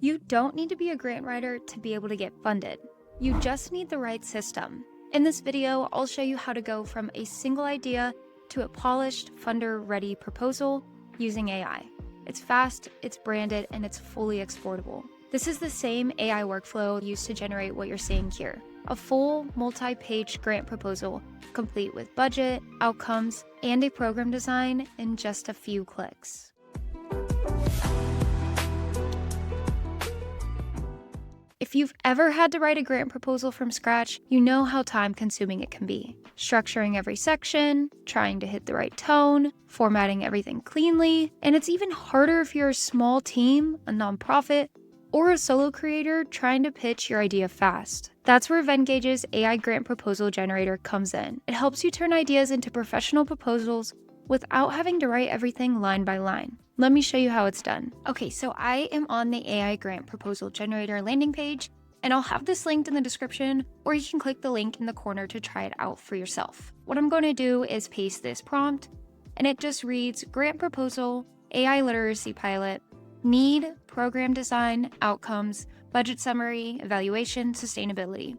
You don't need to be a grant writer to be able to get funded. You just need the right system. In this video, I'll show you how to go from a single idea to a polished, funder-ready proposal using AI. It's fast, it's branded, and it's fully exportable. This is the same AI workflow used to generate what you're seeing here. A full, multi-page grant proposal, complete with budget, outcomes, and a program design in just a few clicks. If you've ever had to write a grant proposal from scratch, you know how time-consuming it can be. Structuring every section, trying to hit the right tone, formatting everything cleanly, and it's even harder if you're a small team, a nonprofit, or a solo creator trying to pitch your idea fast. That's where Vengage's AI grant proposal generator comes in. It helps you turn ideas into professional proposals without having to write everything line by line. Let me show you how it's done. Okay, so I am on the AI grant proposal generator landing page, and I'll have this linked in the description, or you can click the link in the corner to try it out for yourself. What I'm going to do is paste this prompt, and it just reads grant proposal, AI literacy pilot, need, program design, outcomes, budget summary, evaluation, sustainability.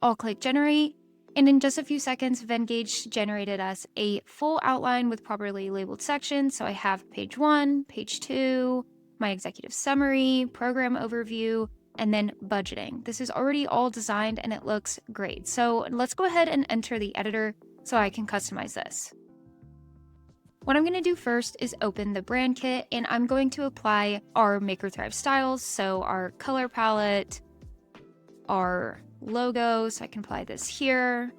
I'll click generate, and in just a few seconds, Venngage generated us a full outline with properly labeled sections. So I have page 1, page 2, my executive summary, program overview, and then budgeting. This is already all designed and it looks great. So let's go ahead and enter the editor so I can customize this. What I'm going to do first is open the brand kit, and I'm going to apply our Make or Thrive styles. So our color palette, our logo, so I can apply this here.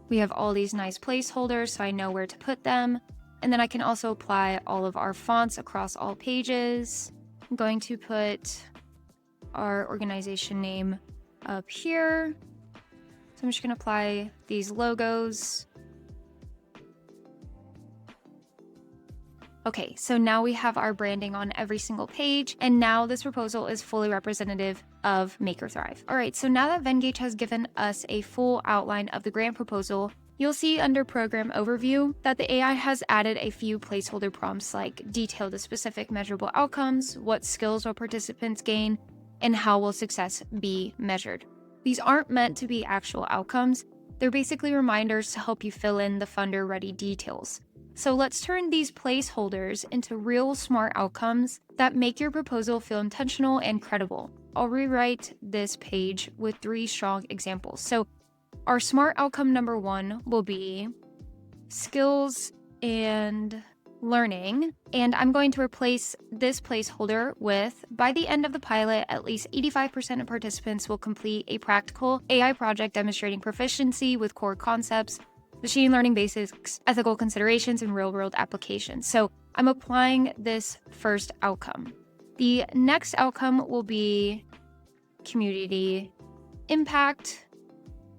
We have all these nice placeholders, so I know where to put them. And then I can also apply all of our fonts across all pages. I'm going to put our organization name up here. So I'm just going to apply these logos. Okay, so now we have our branding on every single page, and now this proposal is fully representative of Make or Thrive. All right, so now that Venngage has given us a full outline of the grant proposal, you'll see under Program Overview that the AI has added a few placeholder prompts like detail the specific measurable outcomes, what skills will participants gain, and how will success be measured. These aren't meant to be actual outcomes. They're basically reminders to help you fill in the funder-ready details. So let's turn these placeholders into real smart outcomes that make your proposal feel intentional and credible. I'll rewrite this page with 3 strong examples. So our smart outcome number 1 will be skills and learning. And I'm going to replace this placeholder with, by the end of the pilot, at least 85% of participants will complete a practical AI project demonstrating proficiency with core concepts, machine learning basics, ethical considerations, and real-world applications. So I'm applying this first outcome. The next outcome will be community impact,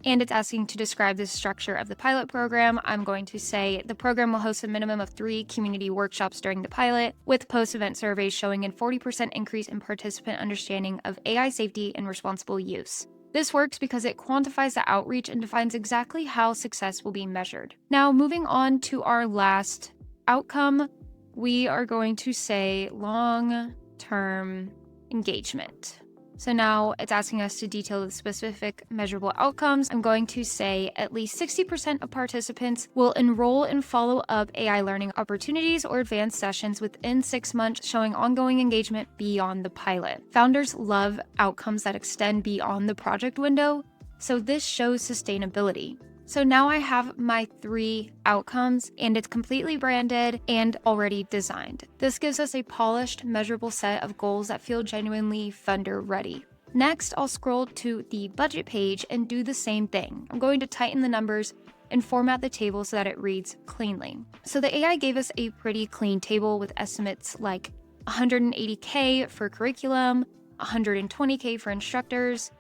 and it's asking to describe the structure of the pilot program. I'm going to say the program will host a minimum of 3 community workshops during the pilot, with post-event surveys showing a 40% increase in participant understanding of AI safety and responsible use. This works because it quantifies the outreach and defines exactly how success will be measured. Now, moving on to our last outcome, we are going to say long-term engagement. So now it's asking us to detail the specific measurable outcomes. I'm going to say at least 60% of participants will enroll in follow-up AI learning opportunities or advanced sessions within 6 months, showing ongoing engagement beyond the pilot. Founders love outcomes that extend beyond the project window, so this shows sustainability. So now I have my 3 outcomes, and it's completely branded and already designed. This gives us a polished, measurable set of goals that feel genuinely funder ready. Next, I'll scroll to the budget page and do the same thing. I'm going to tighten the numbers and format the table so that it reads cleanly. So the AI gave us a pretty clean table with estimates like $180K for curriculum, $120K for instructors,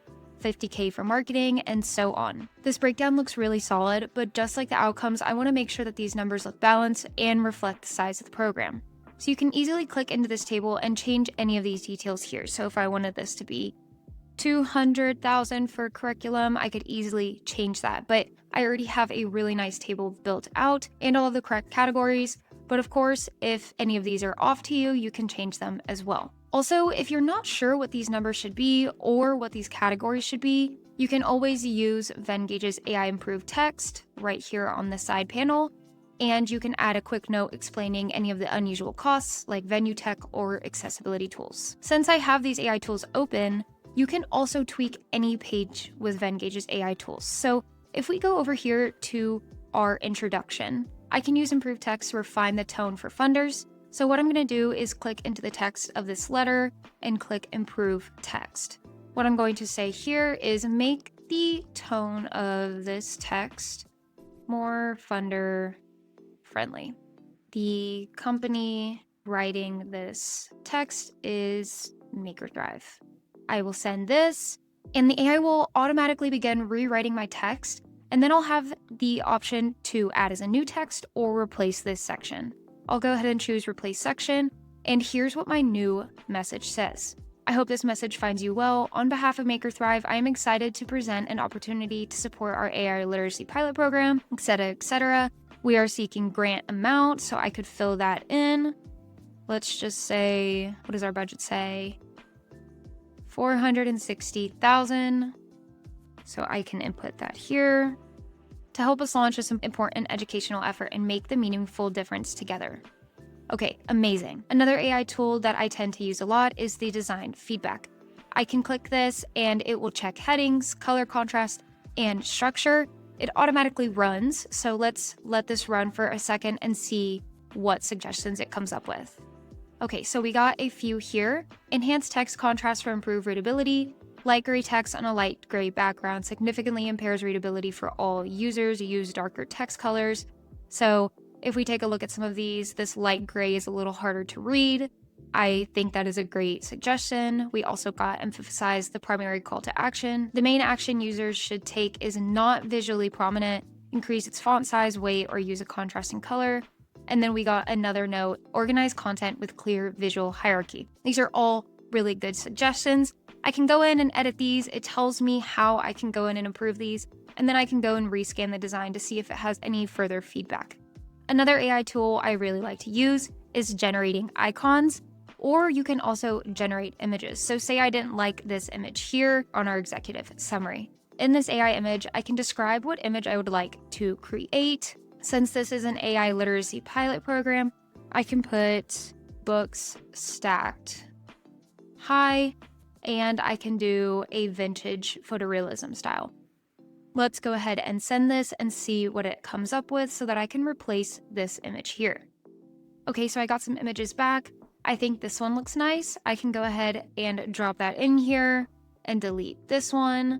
$50K for marketing, and so on. This breakdown looks really solid, but just like the outcomes, I want to make sure that these numbers look balanced and reflect the size of the program. So you can easily click into this table and change any of these details here. So if I wanted this to be $200,000 for curriculum, I could easily change that, but I already have a really nice table built out and all of the correct categories. But of course, if any of these are off to you, you can change them as well. Also, if you're not sure what these numbers should be or what these categories should be, you can always use Vengage's AI improved text right here on the side panel, and you can add a quick note explaining any of the unusual costs like venue tech or accessibility tools. Since I have these AI tools open, you can also tweak any page with Vengage's AI tools. So if we go over here to our introduction, I can use improved text to refine the tone for funders. So what I'm going to do is click into the text of this letter and click improve text. What I'm going to say here is make the tone of this text more funder friendly. The company writing this text is MakerThrive. I will send this, and the AI will automatically begin rewriting my text, and then I'll have the option to add as a new text or replace this section. I'll go ahead and choose replace section, and here's what my new message says. I hope this message finds you well. On behalf of MakerThrive, I am excited to present an opportunity to support our AI literacy pilot program, etc., etc. We are seeking grant amount, so I could fill that in. Let's just say, what does our budget say? $460,000. So I can input that here to help us launch this important educational effort and make the meaningful difference together. Okay, amazing. Another AI tool that I tend to use a lot is the design feedback. I can click this and it will check headings, color contrast, and structure. It automatically runs, so let's let this run for a second and see what suggestions it comes up with. Okay, so we got a few here. Enhanced text contrast for improved readability. Light gray text on a light gray background significantly impairs readability for all users who use darker text colors. So if we take a look at some of these, this light gray is a little harder to read. I think that is a great suggestion. We also got emphasize the primary call to action. The main action users should take is not visually prominent, increase its font size, weight, or use a contrasting color. And then we got another note, organize content with clear visual hierarchy. These are all really good suggestions. I can go in and edit these. It tells me how I can go in and improve these, and then I can go and rescan the design to see if it has any further feedback. Another AI tool I really like to use is generating icons, or you can also generate images. So say I didn't like this image here on our executive summary. In this AI image, I can describe what image I would like to create. Since this is an AI literacy pilot program, I can put books stacked high, and I can do a vintage photorealism style. Let's go ahead and send this and see what it comes up with so that I can replace this image here. Okay, so I got some images back. I think this one looks nice. I can go ahead and drop that in here and delete this one.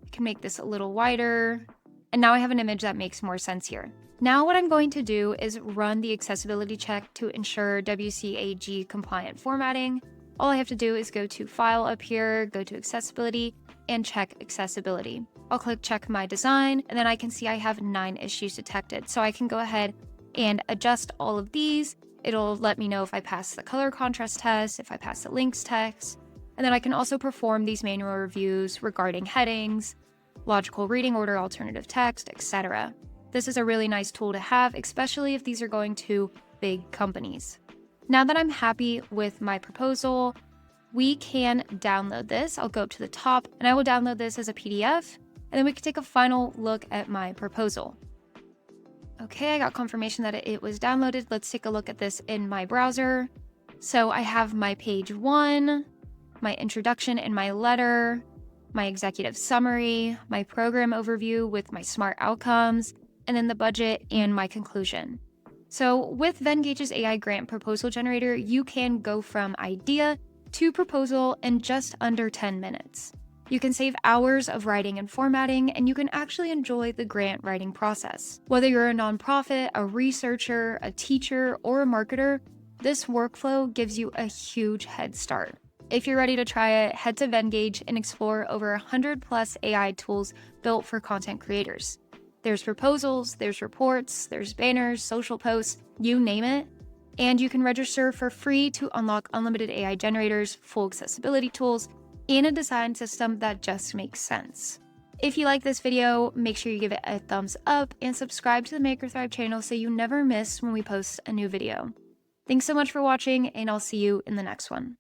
I can make this a little wider. And now I have an image that makes more sense here. Now what I'm going to do is run the accessibility check to ensure WCAG compliant formatting. All I have to do is go to File up here, go to Accessibility, and check Accessibility. I'll click Check My Design, and then I can see I have 9 issues detected. So I can go ahead and adjust all of these. It'll let me know if I pass the color contrast test, if I pass the links test, and then I can also perform these manual reviews regarding headings, logical reading order, alternative text, etc. This is a really nice tool to have, especially if these are going to big companies. Now that I'm happy with my proposal, we can download this. I'll go up to the top and I will download this as a PDF, and then we can take a final look at my proposal. Okay, I got confirmation that it was downloaded. Let's take a look at this in my browser. So I have my page 1, my introduction and my letter, my executive summary, my program overview with my smart outcomes, and then the budget and my conclusion. So with Vengage's AI grant proposal generator, you can go from idea to proposal in just under 10 minutes. You can save hours of writing and formatting, and you can actually enjoy the grant writing process. Whether you're a nonprofit, a researcher, a teacher, or a marketer, this workflow gives you a huge head start. If you're ready to try it, head to Venngage and explore over 100 plus AI tools built for content creators. There's proposals, there's reports, there's banners, social posts, you name it. And you can register for free to unlock unlimited AI generators, full accessibility tools, and a design system that just makes sense. If you like this video, make sure you give it a thumbs up and subscribe to the MakerThrive channel so you never miss when we post a new video. Thanks so much for watching, and I'll see you in the next one.